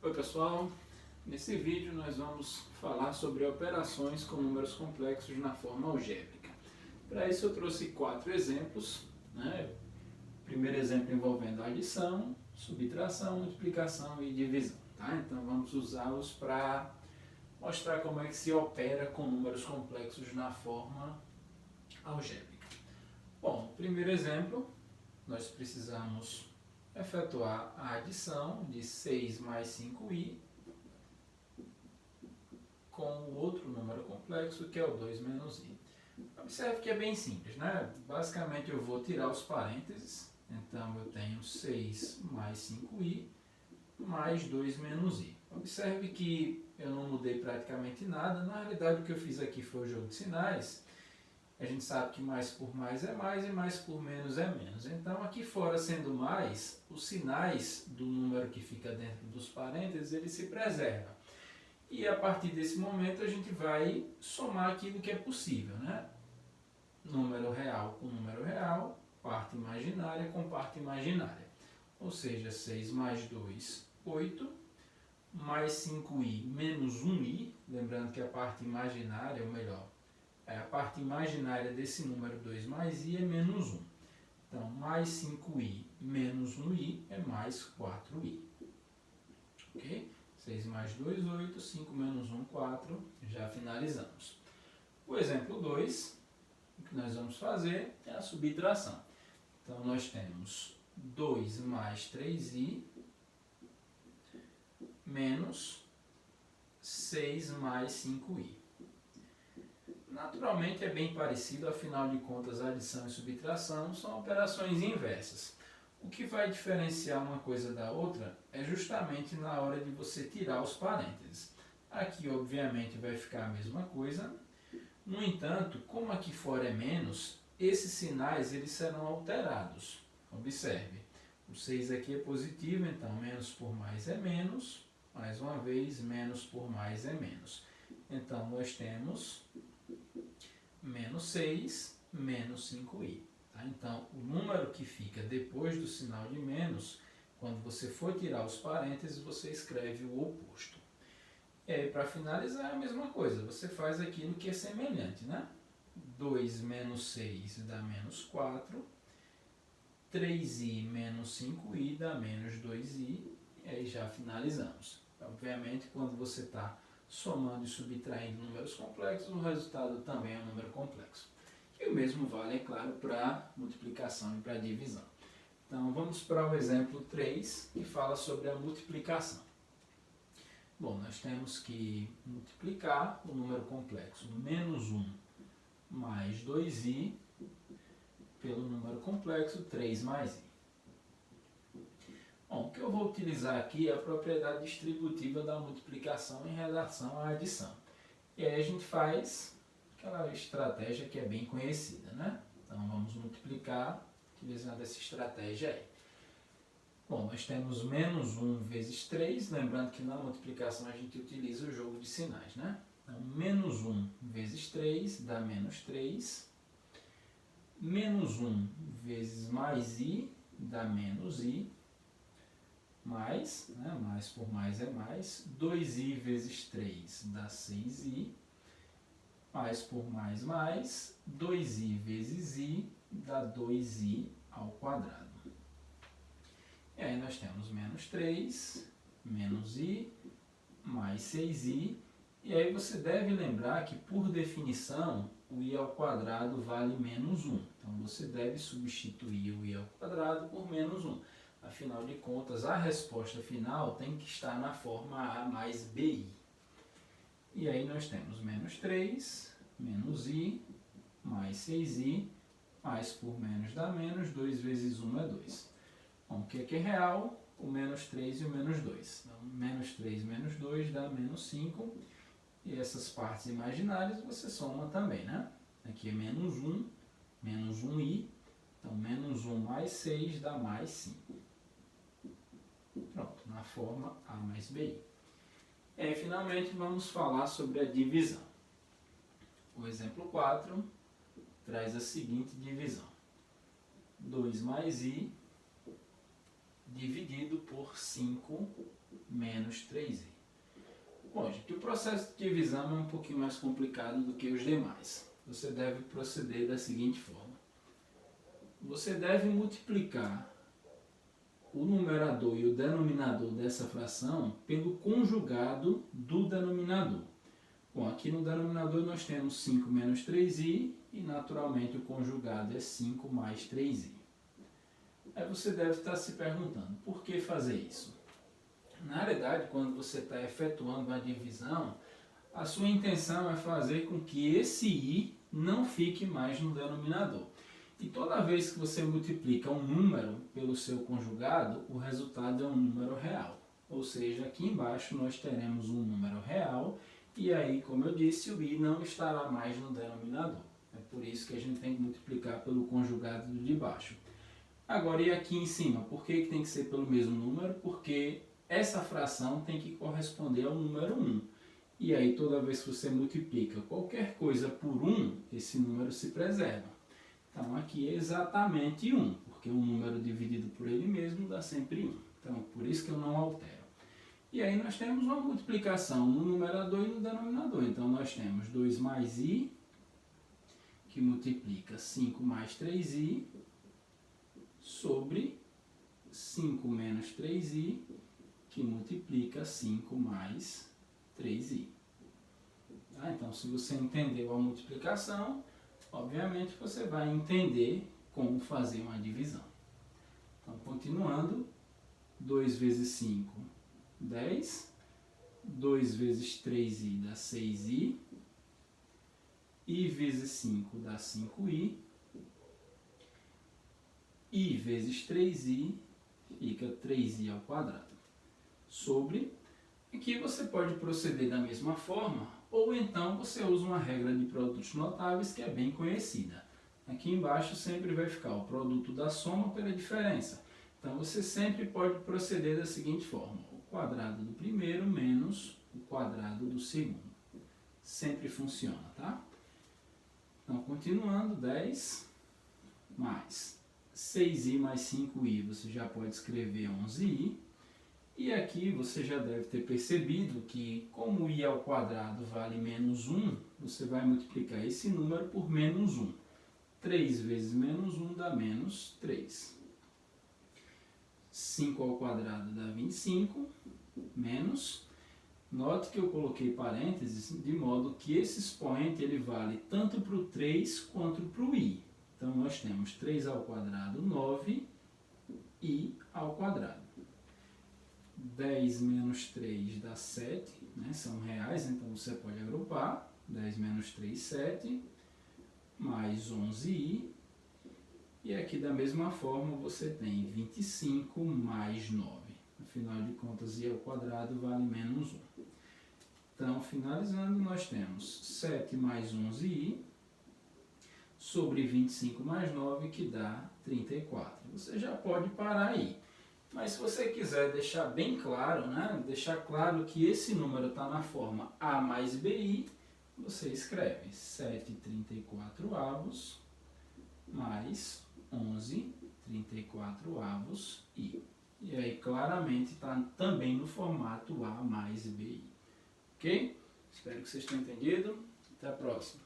Oi pessoal, nesse vídeo nós vamos falar sobre operações com números complexos na forma algébrica. Para isso eu trouxe 4 exemplos, né? Primeiro exemplo envolvendo adição, subtração, multiplicação e divisão. Tá? Então vamos usá-los para mostrar como é que se opera com números complexos na forma algébrica. Bom, no primeiro exemplo nós precisamos efetuar a adição de 6 mais 5i com o outro número complexo, que é o 2 menos i. Observe que é bem simples, né? Basicamente eu vou tirar os parênteses, então eu tenho 6 mais 5i mais 2 menos i. Observe que eu não mudei praticamente nada, na realidade o que eu fiz aqui foi o jogo de sinais. A gente sabe que mais por mais é mais e mais por menos é menos. Então, aqui fora sendo mais, os sinais do número que fica dentro dos parênteses, ele se preserva. E a partir desse momento a gente vai somar aquilo que é possível, né? Número real com número real, parte imaginária com parte imaginária. Ou seja, 6 mais 2, 8, mais 5i menos 1i, lembrando que a parte imaginária, ou melhor, a parte imaginária desse número 2 mais i é menos 1. Então, mais 5i menos 1i é mais 4i. Ok? 6 mais 2, 8. 5 menos 1, 4. Já finalizamos. O exemplo 2, o que nós vamos fazer é a subtração. Então, nós temos 2 mais 3i menos 6 mais 5i. Naturalmente é bem parecido, afinal de contas, adição e subtração são operações inversas. O que vai diferenciar uma coisa da outra é justamente na hora de você tirar os parênteses. Aqui, obviamente, vai ficar a mesma coisa. No entanto, como aqui fora é menos, esses sinais eles serão alterados. Observe, o 6 aqui é positivo, então menos por mais é menos. Mais uma vez, menos por mais é menos. Então, nós temos menos 6, menos 5i. Tá? Então, o número que fica depois do sinal de menos, quando você for tirar os parênteses, você escreve o oposto. E aí, para finalizar, é a mesma coisa. Você faz aquilo que é semelhante, né? 2 menos 6 dá menos 4. 3i menos 5i dá menos 2i. E aí já finalizamos. Obviamente, quando você está somando e subtraindo números complexos, o resultado também é um número complexo. E o mesmo vale, é claro, para multiplicação e para divisão. Então, vamos para o exemplo 3, que fala sobre a multiplicação. Bom, nós temos que multiplicar o número complexo menos 1 mais 2i pelo número complexo 3 mais i. Bom, o que eu vou utilizar aqui é a propriedade distributiva da multiplicação em relação à adição. E aí a gente faz aquela estratégia que é bem conhecida, né? Então vamos multiplicar utilizando essa estratégia aí. Bom, nós temos menos 1 vezes 3, lembrando que na multiplicação a gente utiliza o jogo de sinais, né? Então menos 1 vezes 3 dá menos 3. Menos 1 vezes mais i dá menos i. Mais, né? Mais por mais é mais, 2i vezes 3 dá 6i, mais por mais, 2i vezes i dá 2i ao quadrado. E aí nós temos menos 3, menos i, mais 6i, e aí você deve lembrar que, por definição, o i ao quadrado vale menos 1. Então você deve substituir o i ao quadrado por menos 1. Afinal de contas, a resposta final tem que estar na forma A mais BI. E aí nós temos menos 3, menos I, mais 6I, mais por menos dá menos, 2 vezes 1 é 2. Bom, o que é real? O menos 3 e o menos 2. Então, menos 3 menos 2 dá menos 5. E essas partes imaginárias você soma também, né? Aqui é menos 1, menos 1i. Então, menos 1 mais 6 dá mais 5. Pronto, na forma A mais BI. E aí, finalmente, vamos falar sobre a divisão. O exemplo 4 traz a seguinte divisão. 2 mais i dividido por 5 menos 3i. Bom, gente, o processo de divisão é um pouquinho mais complicado do que os demais. Você deve proceder da seguinte forma. Você deve multiplicar o numerador e o denominador dessa fração pelo conjugado do denominador. Bom, aqui no denominador nós temos 5 menos 3i e naturalmente o conjugado é 5 mais 3i. Aí você deve estar se perguntando, por que fazer isso? Na realidade, quando você está efetuando uma divisão, a sua intenção é fazer com que esse i não fique mais no denominador. E toda vez que você multiplica um número pelo seu conjugado, o resultado é um número real. Ou seja, aqui embaixo nós teremos um número real e aí, como eu disse, o i não estará mais no denominador. É por isso que a gente tem que multiplicar pelo conjugado do de baixo. Agora, e aqui em cima? Por que tem que ser pelo mesmo número? Porque essa fração tem que corresponder ao número 1. E aí, toda vez que você multiplica qualquer coisa por 1, esse número se preserva. Então, aqui é exatamente 1, porque um número dividido por ele mesmo dá sempre 1. Então, por isso que eu não altero. E aí, nós temos uma multiplicação no numerador e no denominador. Então, nós temos 2 mais i, que multiplica 5 mais 3i, sobre 5 menos 3i, que multiplica 5 mais 3i. Tá? Então, se você entendeu a multiplicação, obviamente você vai entender como fazer uma divisão. Então, continuando, 2 vezes 5, 10. 2 vezes 3i dá 6i. I vezes 5 dá 5i. I vezes 3i fica 3i ao quadrado. Sobre, aqui você pode proceder da mesma forma, ou então você usa uma regra de produtos notáveis que é bem conhecida. Aqui embaixo sempre vai ficar o produto da soma pela diferença. Então você sempre pode proceder da seguinte forma, o quadrado do primeiro menos o quadrado do segundo. Sempre funciona, tá? Então continuando, 10 mais 6i mais 5i, você já pode escrever 11i. E aqui você já deve ter percebido que, como i ao quadrado vale menos 1, você vai multiplicar esse número por menos 1. 3 vezes menos 1 dá menos 3. 5 ao quadrado dá 25, menos. Note que eu coloquei parênteses de modo que esse expoente ele vale tanto para o 3 quanto para o i. Então, nós temos 3 ao quadrado, 9, i ao quadrado. 10 menos 3 dá 7, né? São reais, então você pode agrupar. 10 menos 3, 7, mais 11i. E aqui, da mesma forma, você tem 25 mais 9. Afinal de contas, i ao quadrado vale menos 1. Então, finalizando, nós temos 7 mais 11i. Sobre 25 mais 9, que dá 34. Você já pode parar aí. Mas se você quiser deixar bem claro, né? Deixar claro que esse número está na forma A mais BI, você escreve 7/34 mais 11/34 I. E aí claramente está também no formato A mais BI. Ok? Espero que vocês tenham entendido. Até a próxima.